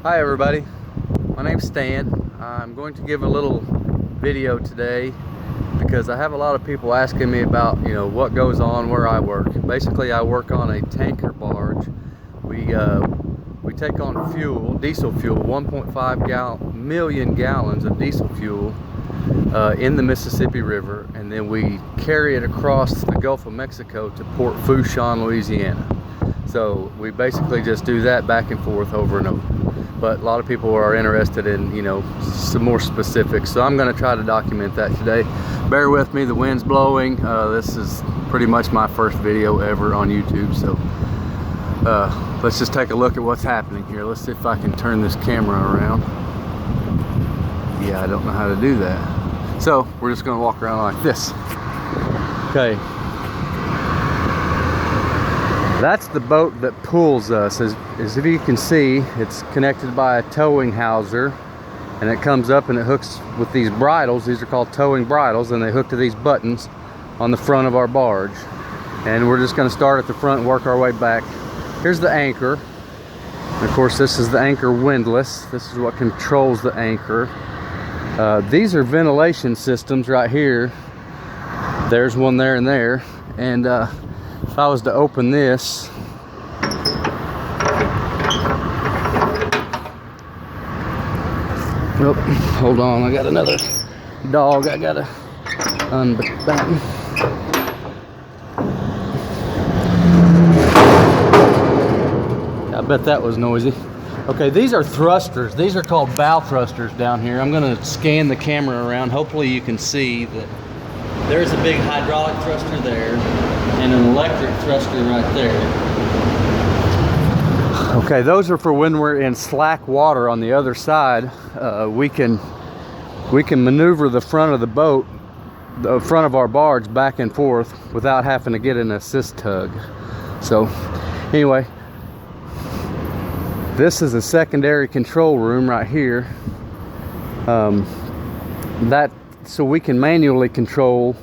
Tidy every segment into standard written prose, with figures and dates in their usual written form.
Hi everybody, my name's Stan. I'm going to give a little video today because I have a lot of people asking me about, what goes on where I work. Basically, I work on a tanker barge. We take on fuel, diesel fuel, 1.5 million gallons of diesel fuel in the Mississippi River, and then we carry it across the Gulf of Mexico to Port Fourchon, Louisiana. So we basically just do that back and forth over and over. But a lot of people are interested in, some more specifics. So I'm going to try to document that today. Bear with me, the wind's blowing. This is pretty much my first video ever on YouTube. So let's just take a look at what's happening here. Let's see if I can turn this camera around. Yeah, I don't know how to do that. So we're just going to walk around like this. Okay. That's the boat that pulls us. As if you can see, it's connected by a towing hawser, and it comes up and it hooks with these bridles. These are called towing bridles, and they hook to these buttons on the front of our barge. And we're just going to start at the front and work our way back. Here's the anchor. And of course, this is the anchor windlass. This is what controls the anchor. These are ventilation systems right here. There's one there and there. And if I was to open this, oh, hold on, I got another dog I gotta unbutton. I bet that was noisy. Okay, these are thrusters. These are called bow thrusters down here. I'm gonna scan the camera around. Hopefully you can see that there's a big hydraulic thruster there and an electric thruster right there. Okay, those are for when we're in slack water. On the other side, we can maneuver the front of the boat, the front of our barge, back and forth without having to get an assist tug. So anyway, this is a secondary control room right here. So we can manually control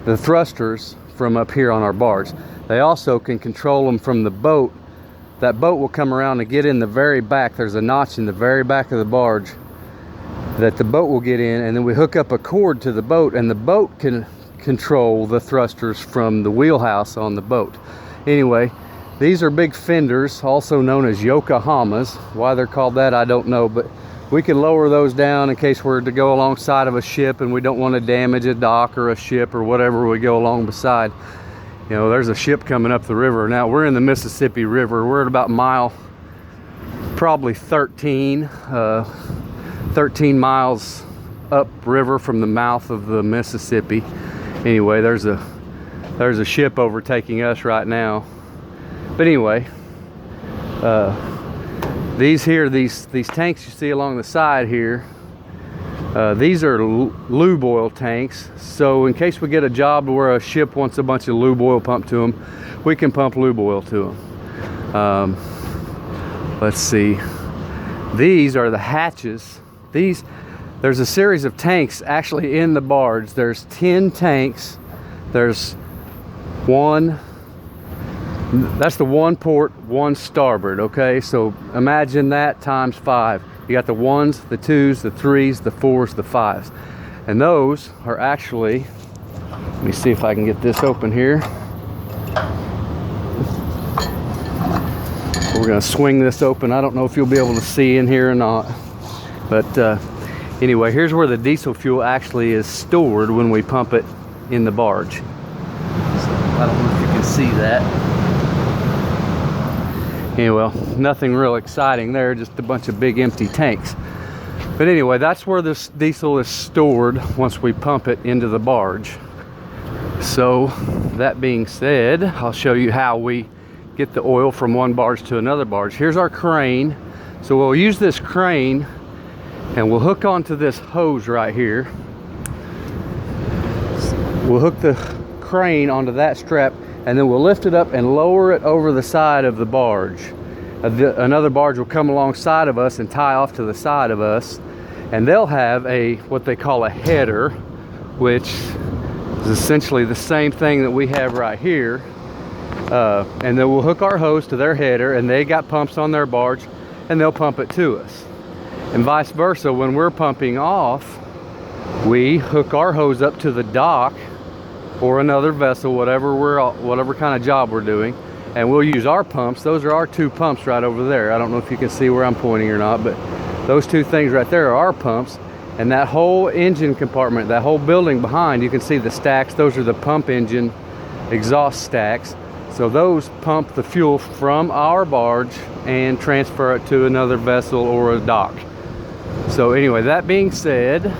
the thrusters from up here on our barge. They also can control them from the boat. That boat will come around and get in the very back. There's a notch in the very back of the barge that the boat will get in, and then we hook up a cord to the boat, and the boat can control the thrusters from the wheelhouse on the boat. Anyway, these are big fenders, also known as Yokohamas. Why they're called that, I don't know, but we can lower those down in case we're to go alongside of a ship and we don't want to damage a dock or a ship or whatever we go along beside. There's a ship coming up the river. Now we're in the Mississippi River. We're at about mile, probably 13 miles up river from the mouth of the Mississippi. Anyway, there's a ship overtaking us right now. But anyway, these tanks you see along the side here, these are lube oil tanks. So in case we get a job where a ship wants a bunch of lube oil pumped to them, we can pump lube oil to them. Let's see. These are the hatches. There's a series of tanks actually in the barge. There's 10 tanks. There's one. That's the one port, one starboard, okay? So imagine that times 5. You got the 1s, the 2s, the 3s, the 4s, the 5s. And those are actually, let me see if I can get this open here. We're gonna swing this open. I don't know if you'll be able to see in here or not. But anyway, here's where the diesel fuel actually is stored when we pump it in the barge. So I don't know if you can see that. Anyway, nothing real exciting there, just a bunch of big empty tanks. But anyway, that's where this diesel is stored once we pump it into the barge. So that being said, I'll show you how we get the oil from one barge to another barge. Here's our crane. So we'll use this crane and we'll hook onto this hose right here. We'll hook the crane onto that strap, and then we'll lift it up and lower it over the side of the barge. Another barge will come alongside of us and tie off to the side of us, and they'll have what they call a header, which is essentially the same thing that we have right here. And then we'll hook our hose to their header, and they got pumps on their barge, and they'll pump it to us. And vice versa, when we're pumping off, we hook our hose up to the dock or another vessel, whatever kind of job we're doing, and we'll use our pumps. Those are our two pumps right over there. I don't know if you can see where I'm pointing or not, but those two things right there are our pumps. And that whole engine compartment, that whole building behind, you can see the stacks. Those are the pump engine exhaust stacks. So those pump the fuel from our barge and transfer it to another vessel or a dock. So anyway, that being said,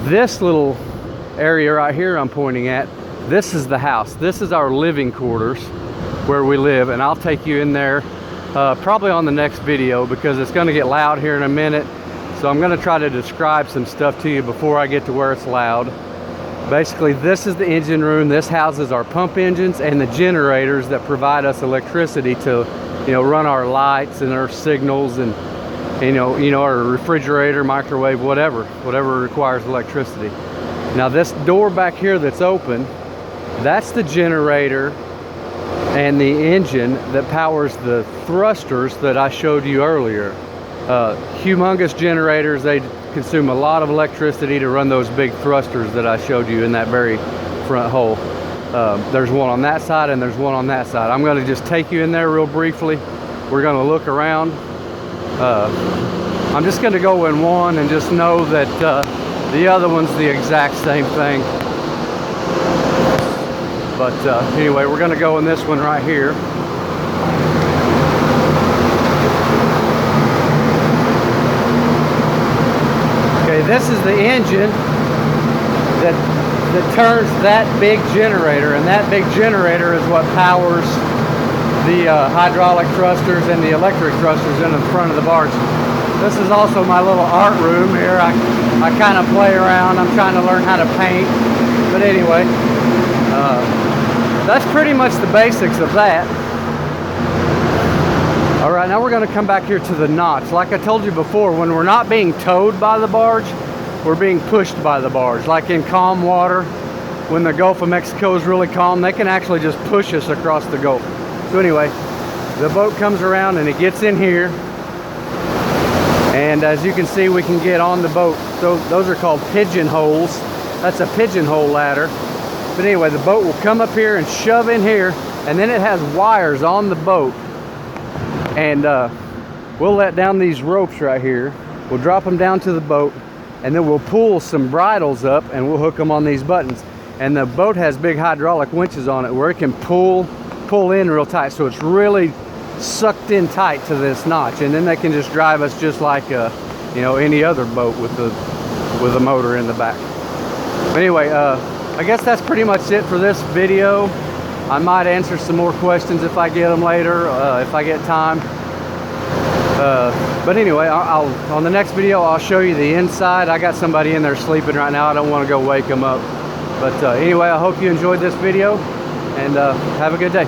this little area right here I'm pointing at, this is the house. This is our living quarters where we live, and I'll take you in there probably on the next video, because it's going to get loud here in a minute. So I'm going to try to describe some stuff to you before I get to where it's loud. Basically, this is the engine room. This houses our pump engines and the generators that provide us electricity to, run our lights and our signals, and our refrigerator, microwave, whatever requires electricity. Now this door back here that's open, that's the generator and the engine that powers the thrusters that I showed you earlier. Humongous generators. They consume a lot of electricity to run those big thrusters that I showed you in that very front hole. There's one on that side and there's one on that side. I'm going to just take you in there real briefly. We're going to look around. I'm just going to go in one and just know that the other one's the exact same thing. But anyway, we're going to go in this one right here. Okay, this is the engine that turns that big generator, and that big generator is what powers the hydraulic thrusters and the electric thrusters in the front of the barge. This is also my little art room here. I kind of play around. I'm trying to learn how to paint. But anyway, that's pretty much the basics of that. All right, now we're going to come back here to the notch. Like I told you before, when we're not being towed by the barge, we're being pushed by the barge. Like in calm water, when the Gulf of Mexico is really calm, they can actually just push us across the Gulf. So anyway, the boat comes around and it gets in here. And as you can see, we can get on the boat. So those are called pigeonholes. That's a pigeonhole ladder. But anyway, the boat will come up here and shove in here, and then it has wires on the boat. And we'll let down these ropes right here. We'll drop them down to the boat, and then we'll pull some bridles up and we'll hook them on these buttons. And the boat has big hydraulic winches on it where it can pull in real tight, so it's really sucked in tight to this notch, and then they can just drive us just like any other boat with a motor in the back. But anyway, I guess that's pretty much it for this video. I might answer some more questions if I get them later, if I get time. But anyway, on the next video I'll show you the inside. I got somebody in there sleeping right now. I don't want to go wake them up. But anyway, I hope you enjoyed this video, and have a good day.